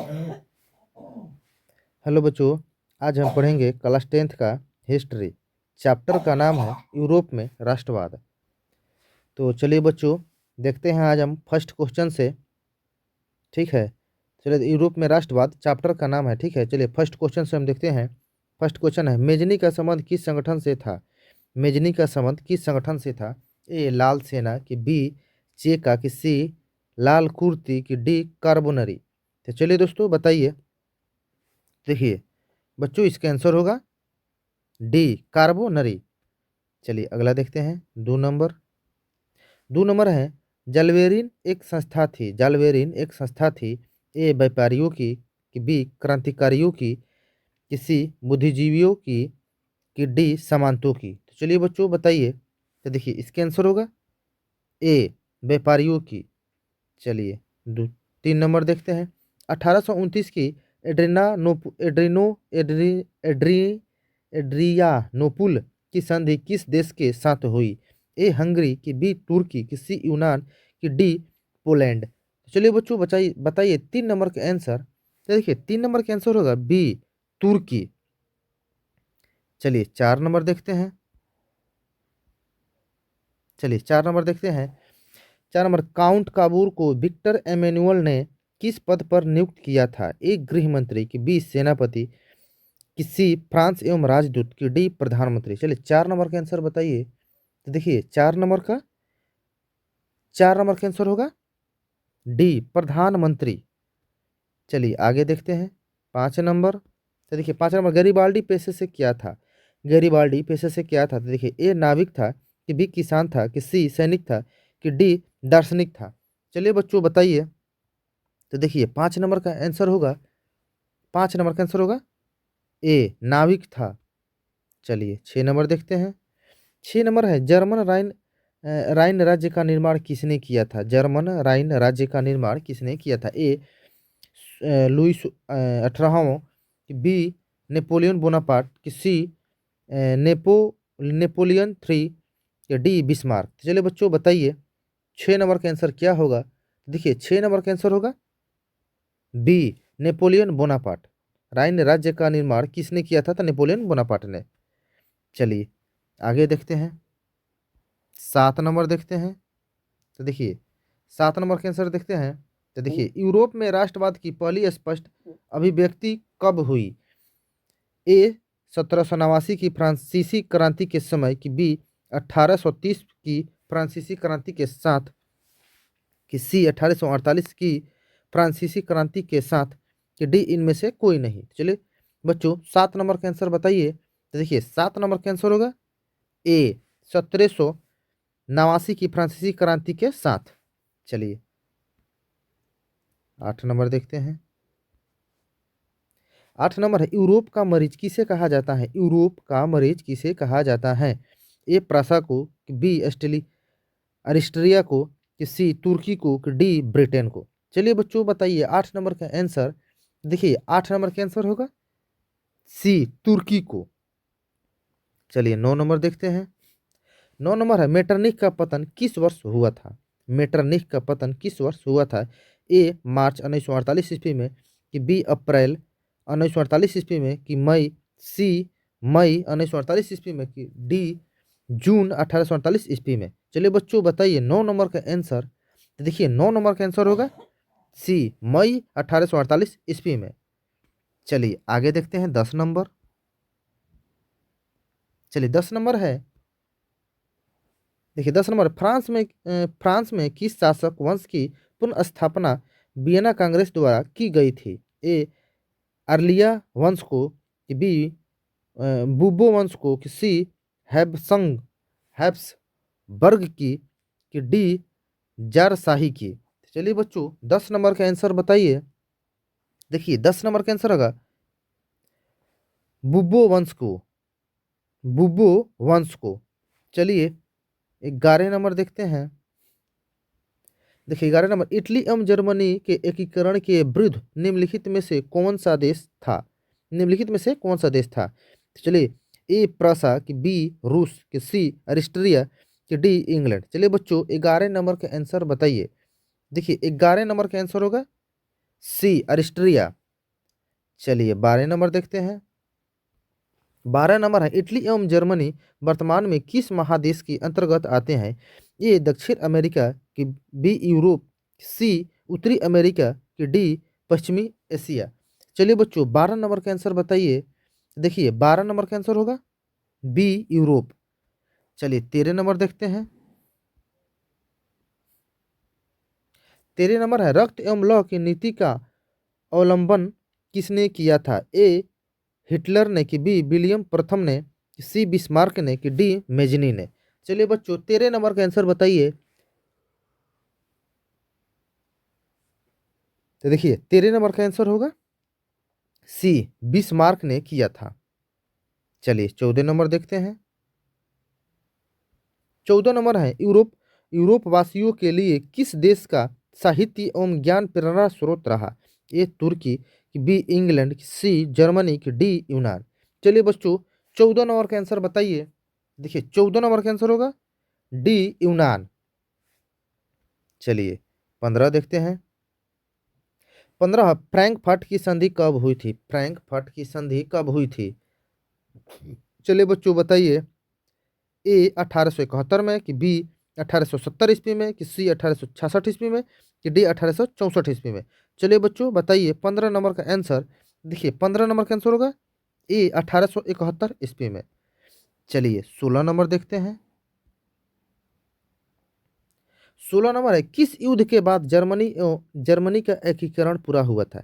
Hello बच्चों, आज हम पढ़ेंगे क्लास 10th का हिस्ट्री। चैप्टर का नाम है यूरोप में राष्ट्रवाद। तो चलिए बच्चों, देखते हैं आज हम फर्स्ट क्वेश्चन से। ठीक है, चलिए यूरोप में राष्ट्रवाद चैप्टर का नाम है। ठीक है, चलिए फर्स्ट क्वेश्चन से हम देखते हैं। फर्स्ट क्वेश्चन है, मेजनी का संबंध किस संगठन से था? मेजनी का संबंध किस संगठन से था? ए लाल सेना, की बी चेका, की सी लाल कुर्ती, की डी कार्बोनरी। तो चलिए दोस्तों बताइए। देखिए बच्चों, इसका आंसर होगा डी कार्बोनरी। चलिए अगला देखते हैं। 2 नंबर है, जालवेरिन एक संस्था थी। जालवेरिन एक संस्था थी। ए व्यापारियों की बी क्रांतिकारियों की सी बुद्धिजीवियों की डी सामंतों की। तो चलिए बच्चों बताइए। तो देखिए इसके आंसर होगा ए व्यापारियों की। चलिए 3 नंबर देखते हैं। 1829 की एड्रियानोपुल की संधि किस देश के साथ हुई? ए हंगरी, की बी तुर्की, की सी यूनान, की डी पोलैंड। तो चलिए बच्चों बताइए बताइए 3 नंबर का आंसर। तो देखिए 3 नंबर का आंसर होगा बी तुर्की। चलिए 4 नंबर देखते हैं। चलिए 4 नंबर देखते हैं। 4 नंबर, काउंट काबूर को विक्टर एमेनुअल ने किस पद पर नियुक्त किया था? ए गृह मंत्री, की बी सेनापति, की सी फ्रांस एवं राजदूत, की डी प्रधानमंत्री। चलिए 4 नंबर का आंसर बताइए। तो देखिए 4 नंबर का आंसर होगा डी प्रधानमंत्री। चलिए आगे देखते हैं। 5 नंबर। तो देखिए 5 नंबर, गैरिबाल्डी पेशे से क्या था? गैरिबाल्डी पेशे से क्या था? तो देखिए ए नाविक था, कि बी किसान था, कि सी सैनिक था, कि डी दार्शनिक था। चलिए बच्चों बताइए। तो देखिए 5 नंबर का आंसर होगा 5 नंबर का आंसर होगा ए नाविक था। चलिए 6 नंबर देखते हैं। 6 नंबर है, जर्मन राइन राज्य का निर्माण किसने किया था? जर्मन राइन राज्य का निर्माण किसने किया था? ए लुइस 18वां, कि बी नेपोलियन बोनापार्ट, कि सी नेपोलियन थ्री, या डी बिस्मार्क। तो चलिए बच्चों बताइए 6 नंबर का आंसर क्या होगा? देखिए 6 नंबर का आंसर होगा बी नेपोलियन बोनापार्ट। राइन राज्य का निर्माण किसने किया था? तो नेपोलियन बोनापार्ट ने। चलिए आगे देखते हैं। 7 नंबर देखते हैं। तो देखिए 7 नंबर के आंसर देखते हैं। तो देखिए यूरोप में राष्ट्रवाद की पहली स्पष्ट अभिव्यक्ति कब हुई? ए 1789 की फ्रांसीसी क्रांति के समय, की बी 1830 की फ्रांसीसी क्रांति के साथ, कि सी 1848 की फ्रांसीसी क्रांति के साथ, कि डी इनमें से कोई नहीं। चलिए बच्चों 7 नंबर का आंसर बताइए। तो देखिए 7 नंबर का आंसर होगा ए 1789 की फ्रांसीसी क्रांति के साथ। चलिए 8 नंबर देखते हैं। 8 नंबर है, यूरोप का मरीज किसे कहा जाता है? यूरोप का मरीज किसे कहा जाता है? ए प्रासा को, कि बी अरिस्ट्रिया को, कि सी तुर्की को, कि डी ब्रिटेन को। चलिए बच्चों बताइए 8 नंबर का आंसर। देखिए 8 नंबर का आंसर होगा सी तुर्की को। चलिए 9 नंबर देखते हैं। 9 नंबर है, मेटरनिख का पतन किस वर्ष हुआ था? मेटरनिख का पतन किस वर्ष हुआ था? ए मार्च 1948 ईस्वी में, कि बी अप्रैल 1948 ईस्वी में, कि सी मई 1948 ईस्वी में, कि डी जून 1848 ईस्वी में। चलिए बच्चों बताइए 9 नंबर का आंसर। तो देखिए 9 नंबर का आंसर होगा सी मई 1848 ईस्वी में। चलिए आगे देखते हैं 10 नंबर। चलिए 10 नंबर है। देखिए 10 नंबर, फ्रांस में किस शासक वंश की पुनः वियना कांग्रेस द्वारा की गई थी? ए अर्लिया वंश को, कि बी बूबो वंश को, कि सी हैब्सबर्ग की, कि डी जारशाही की। चलिए बच्चों 10 नंबर का आंसर बताइए। देखिए 10 नंबर का आंसर होगा बुबो वंश को। बुबो वंश को। चलिए 11 नंबर देखते हैं। देखिए 11 नंबर, इटली एवं जर्मनी के एकीकरण के विरुद्ध निम्नलिखित में से कौन सा देश था? निम्नलिखित में से कौन सा देश था? तो चलिए ए प्रसा, कि बी रूस, कि सी ऑस्ट्रिया, कि डी इंग्लैंड। चलिए बच्चों 11 नंबर का आंसर बताइए। देखिए 11 नंबर का आंसर होगा सी अरिस्ट्रिया। चलिए 12 नंबर देखते हैं। 12 नंबर है इटली एवं जर्मनी वर्तमान में किस महादेश के अंतर्गत आते हैं? ए दक्षिण अमेरिका की, बी यूरोप, सी उत्तरी अमेरिका की, डी पश्चिमी एशिया। चलिए बच्चों 12 नंबर का आंसर बताइए। देखिए 12 नंबर का आंसर होगा बी यूरोप। चलिए 13 नंबर देखते हैं। 13 नंबर है रक्त एवं लौह की नीति का अवलंबन किसने किया था? ए हिटलर ने, कि बी विलियम प्रथम ने, कि सी बिस्मार्क ने, कि डी मेजनी ने। चलिए बच्चों 13 नंबर का आंसर बताइए। तो देखिए 13 नंबर का आंसर होगा सी बिस्मार्क ने किया था। चलिए 14 नंबर देखते हैं। 14 नंबर है यूरोप वासियों के लिए किस देश का साहित्य एवं ज्ञान प्रेरणा स्रोत रहा? ए तुर्की, कि बी इंग्लैंड, कि सी जर्मनी, कि डी यूनान। चलिए बच्चों 14 नंबर का आंसर बताइए। देखिए 14 नंबर का आंसर होगा डी यूनान। चलिए 15 देखते हैं। 15 फ्रैंकफर्ट की संधि कब हुई थी? फ्रैंकफर्ट की संधि कब हुई थी? चलिए बच्चों बताइए। ए 1871 में, कि बी 1870 ईस्वी में, कि सी 1866 ईस्वी में, कि डी 1864 ईस्वी में। चलिए बच्चों बताइए 15 नंबर का आंसर। देखिए 15 नंबर का आंसर होगा ए 1871 ईस्वी में। चलिए 16 नंबर देखते हैं। 16 नंबर है किस युद्ध के बाद जर्मनी का एकीकरण पूरा हुआ था?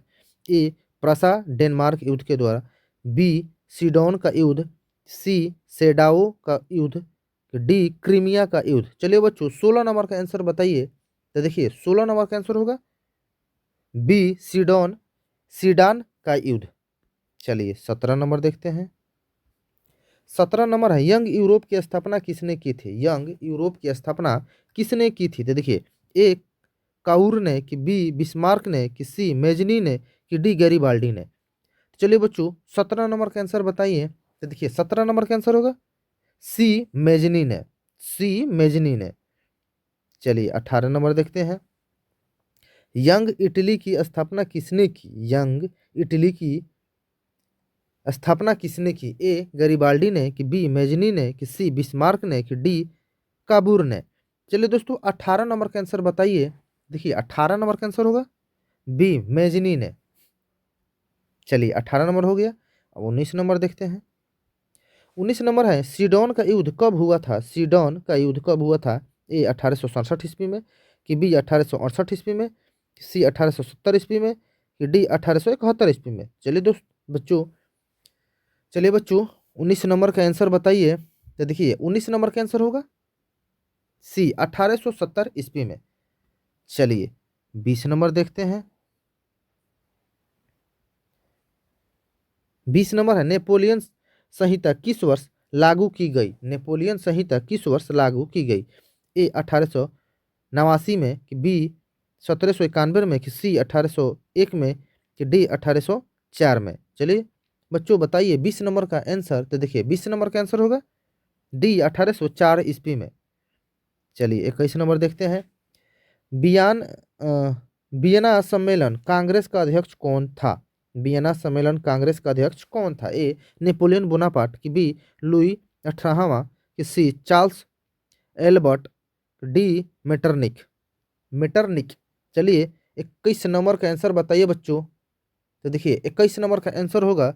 ए प्रसा डेनमार्क युद्ध के द्वारा, बी सीडोन का युद्ध, सी सेडाओ का युद्ध, डी क्रीमिया का युद्ध। चलिए बच्चों 16 नंबर का आंसर बताइए। तो देखिए 16 नंबर का आंसर होगा बी सीडान का युद्ध। चलिए 17 नंबर देखते हैं। 17 नंबर है यंग यूरोप की स्थापना किसने की थी? यंग यूरोप की स्थापना किसने की थी? तो देखिए ए काउर ने, कि बी बिस्मार्क ने, कि सी मेजनी ने, कि डी गैरीबाल्डी ने। चलिए बच्चों 17 नंबर का आंसर बताइए। तो देखिए 17 नंबर का आंसर होगा सी मेजनी ने। सी मेजनी ने। चलिए 18 नंबर देखते हैं। यंग इटली की स्थापना किसने की? यंग इटली की स्थापना किसने की? ए गरीबाल्डी ने, कि बी मेजनी ने, कि सी बिस्मार्क ने, कि डी काबूर ने। चलिए दोस्तों 18 नंबर का आंसर बताइए। देखिए 18 नंबर का आंसर होगा बी मेजनी ने। चलिए 18 नंबर हो गया। अब 19 नंबर देखते हैं। 19 नंबर है सीडोन का युद्ध कब हुआ था? सीडोन का युद्ध कब हुआ था? ए 1867 ईस्वी में, कि बी 1868 ईस्वी में, कि सी 1870 ईस्वी में, कि डी 1871 ईस्वी में। चलिए बच्चों 19 नंबर का आंसर बताइए। तो देखिए 19 नंबर का आंसर होगा सी 1870 ईस्वी में। चलिए 20 नंबर देखते हैं। 20 नंबर है नेपोलियन संहिता किस वर्ष लागू की गई? नेपोलियन संहिता किस वर्ष लागू की गई? ए 1889 में, कि बी 1791 में, कि सी 1801 में, कि डी 1804 में। चलिए बच्चों बताइए 20 नंबर का आंसर। तो देखिए 20 नंबर का आंसर होगा डी 1804 ईस्वी में। चलिए 21 नंबर देखते हैं। बियान वियना सम्मेलन कांग्रेस का अध्यक्ष कौन था? वियना सम्मेलन कांग्रेस का अध्यक्ष कौन था? ए नेपोलियन बोनापार्ट, कि बी लुई 18वां, कि C Charles Albert, D Metternich. Metternich. चलिए 21 नंबर का आंसर बताइए बच्चों। तो देखिए 21 नंबर का आंसर होगा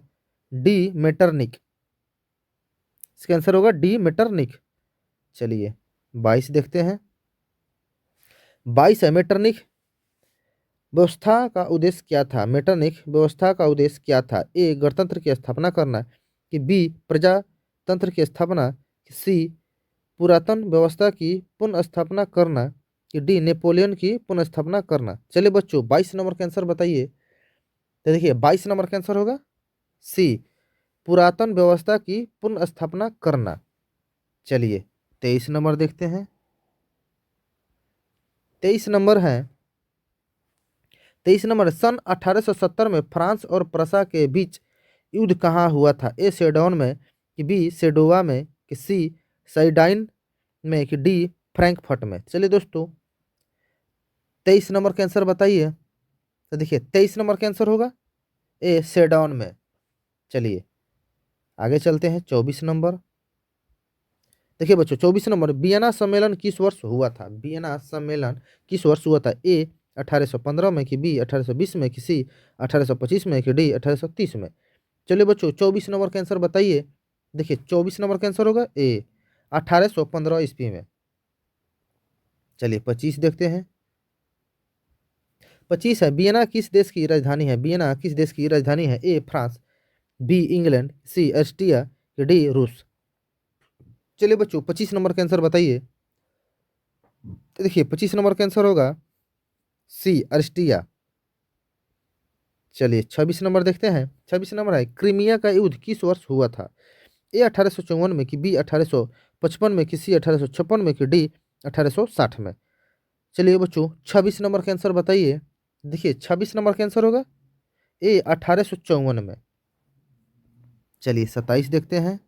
डी मेटरनिक। इसका आंसर होगा डी मेटरनिक। चलिए 22 देखते हैं। 22 है मेटरनिक व्यवस्था का उद्देश्य क्या था? मेटरनिख व्यवस्था का उद्देश्य क्या था? ए गणतंत्र की स्थापना करना, कि बी प्रजातंत्र की स्थापना, कि सी पुरातन व्यवस्था की पुनः स्थापना करना, कि डी नेपोलियन की पुनः स्थापना करना। चलिए बच्चों 22 नंबर का आंसर बताइए। तो देखिए 22 नंबर का आंसर होगा सी पुरातन व्यवस्था की पुनः स्थापना करना। चलिए 23 नंबर देखते हैं। 23 नंबर है 23 नंबर सन 1870 में फ्रांस और प्रसा के बीच युद्ध कहाँ हुआ था? ए सेडोन में, कि बी सेडोवा में, कि सी साइडाइन में, कि डी फ्रैंकफर्ट में। चलिए दोस्तों 23 नंबर का आंसर बताइए। तो देखिए 23 नंबर का आंसर होगा ए सेडॉन में। चलिए आगे चलते हैं 24 नंबर। देखिए बच्चों 24 नंबर, वियना सम्मेलन किस वर्ष हुआ था? वियना सम्मेलन किस वर्ष हुआ था? ए 1815 में, कि बी 1820 में, कि सी 1825 में, कि डी 1830 में। चलिए बच्चों 24 नंबर का आंसर बताइए। देखिए 24 नंबर का आंसर होगा ए 1815 ईस्वी में। चलिए 25 देखते हैं। 25 है, वियना किस देश की राजधानी है? वियना किस देश की राजधानी है? A France, B England, C Austria, D रूस। चलिए बच्चों 25 नंबर का आंसर बताइए। तो देखिए 25 नंबर का आंसर होगा सी ऑस्ट्रिया। चलिए 26 नंबर देखते हैं। 26 नंबर है, क्रीमिया का युद्ध किस वर्ष हुआ था? ए 1854 में, कि बी 1855 में, कि सी 1856 में, कि डी 1860 में। चलिए बच्चों 26 नंबर का आंसर बताइए। देखिए 26 नंबर का आंसर होगा ए 1854 में। चलिए 27 देखते हैं।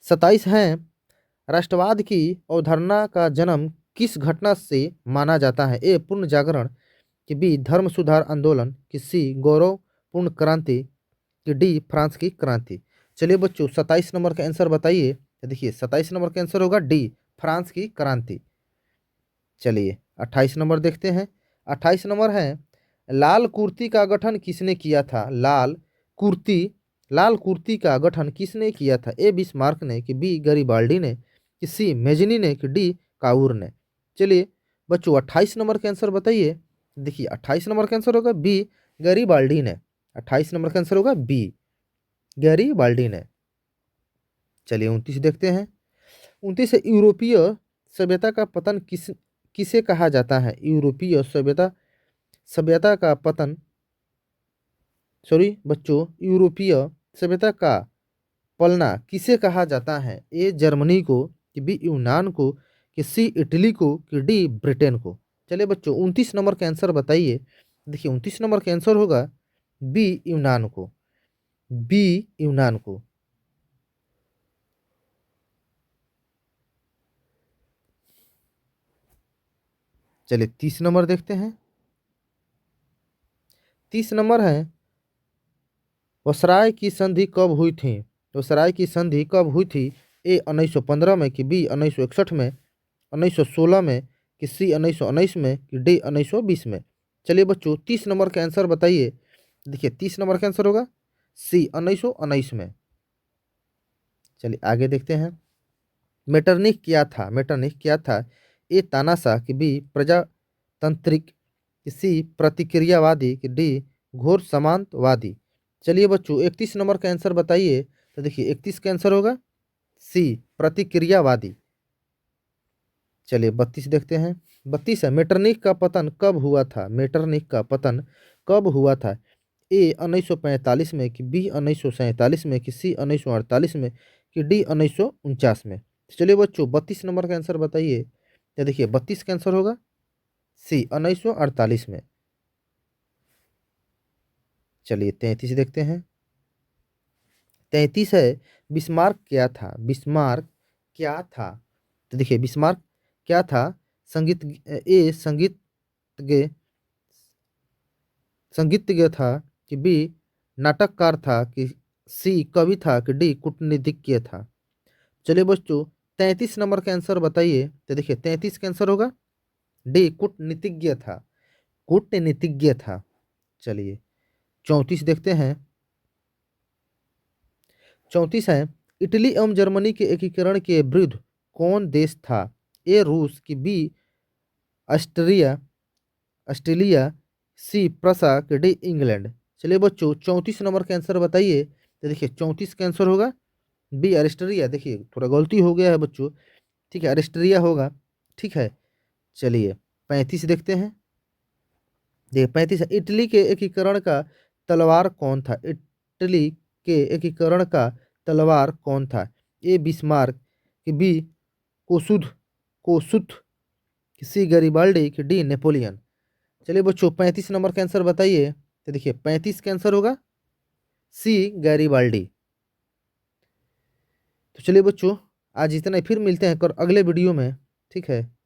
27 है, राष्ट्रवाद की अवधारणा का जन्म किस घटना से माना जाता है? ए पूर्ण जागरण, कि बी धर्म सुधार आंदोलन, कि सी गौरवपूर्ण क्रांति, कि डी फ्रांस की क्रांति। चलिए बच्चों 27 नंबर का आंसर बताइए। तो देखिए 27 नंबर का आंसर होगा डी फ्रांस की क्रांति। चलिए 28 नंबर देखते हैं। 28 नंबर है, लाल कुर्ती का गठन किसने किया था? कुर्ती लाल कुर्ती का गठन किसने किया था? ए बिस्मार्क ने, कि बी गरीबाल्डी ने, कि सी मेजनी ने, कि डी काउर ने। चलिए बच्चों 28 नंबर का आंसर बताइए। देखिए 28 नंबर का आंसर होगा बी गरीबाल्डी ने। 28 नंबर का आंसर होगा बी गरीबाल्डी ने। चलिए 29 देखते हैं। 29 है, यूरोपीय सभ्यता का पतन किसे कहा जाता है? यूरोपीय सभ्यता सभ्यता का पतन, सॉरी बच्चों, यूरोपीय सभ्यता का पलना किसे कहा जाता है? ए जर्मनी को, कि बी यूनान को, कि सी इटली को, कि डी ब्रिटेन को। चलिए बच्चों 29 नंबर का आंसर बताइए। देखिए 29 नंबर का आंसर होगा बी यूनान को। बी यूनान को। चलिए 30 नंबर देखते हैं। 30 नंबर है, वसराय की संधि कब हुई थी? वसराय की संधि कब हुई थी? ए 1915 में, कि बी 1961 में, 1916 में, कि सी 1919 में, कि डी 1920 में। चलिए बच्चों 30 नंबर का आंसर बताइए। देखिए 30 नंबर का आंसर होगा सी 1919 में। चलिए आगे देखते हैं। मेटरनिख क्या था? मेटरनिख क्या था? ए तानाशाह, कि बी प्रजातांत्रिक, कि सी प्रतिक्रियावादी, कि डी घोर समांतवादी। चलिए बच्चों 31 नंबर का आंसर बताइए। तो देखिए 31 का आंसर होगा सी प्रतिक्रियावादी। चलिए 32 देखते हैं। 32 है, मेटरनिख का पतन कब हुआ था? मेटरनिख का पतन कब हुआ था? ए 1945 में, कि बी 1947 में, कि सी 1948 में, कि डी 1949 में। चलिए बच्चों 32 नंबर का आंसर बताइए। तो देखिए 32 का आंसर होगा सी 1948 में। चलिए 33 देखते हैं। 33 है, बिस्मार्क क्या था? बिस्मार्क क्या था? तो देखिए बिस्मार्क क्या था? संगीत ए संगीतज्ञ था, कि बी नाटककार था, कि सी कवि था, कि डी कूटनीतिज्ञ था। चलिए बच्चों 33 नंबर का आंसर बताइए। तो देखिए 33 का आंसर होगा डी कूटनीतिज्ञ था। कूटनीतिज्ञ था। चलिए 34 देखते हैं। 34 है, इटली एवं जर्मनी के एकीकरण के विरुद्ध कौन देश था? ए रूस, की बी ऑस्ट्रिया ऑस्ट्रेलिया, सी प्रसा, कि डी इंग्लैंड। चलिए बच्चों 34 नंबर का आंसर बताइए। तो देखिए 34 का आंसर होगा बी ऑस्ट्रिया। देखिए थोड़ा गलती हो गया है बच्चों, ठीक है, ऑस्ट्रिया होगा। ठीक है। चलिए 35 देखते हैं। देखिए 35 है, इटली के एकीकरण का तलवार कौन था? इटली के एकीकरण का तलवार कौन था? ए बिस्मार्क, कि बी कोसुद कोसुथ, कि सी गरीबाल्डी, कि डी नेपोलियन। चलिए बच्चों 35 नंबर का आंसर बताइए। तो देखिए 35 का आंसर होगा सी गैरीबाल्डी। तो चलिए बच्चों आज इतना ही, फिर मिलते हैं कर अगले वीडियो में। ठीक है।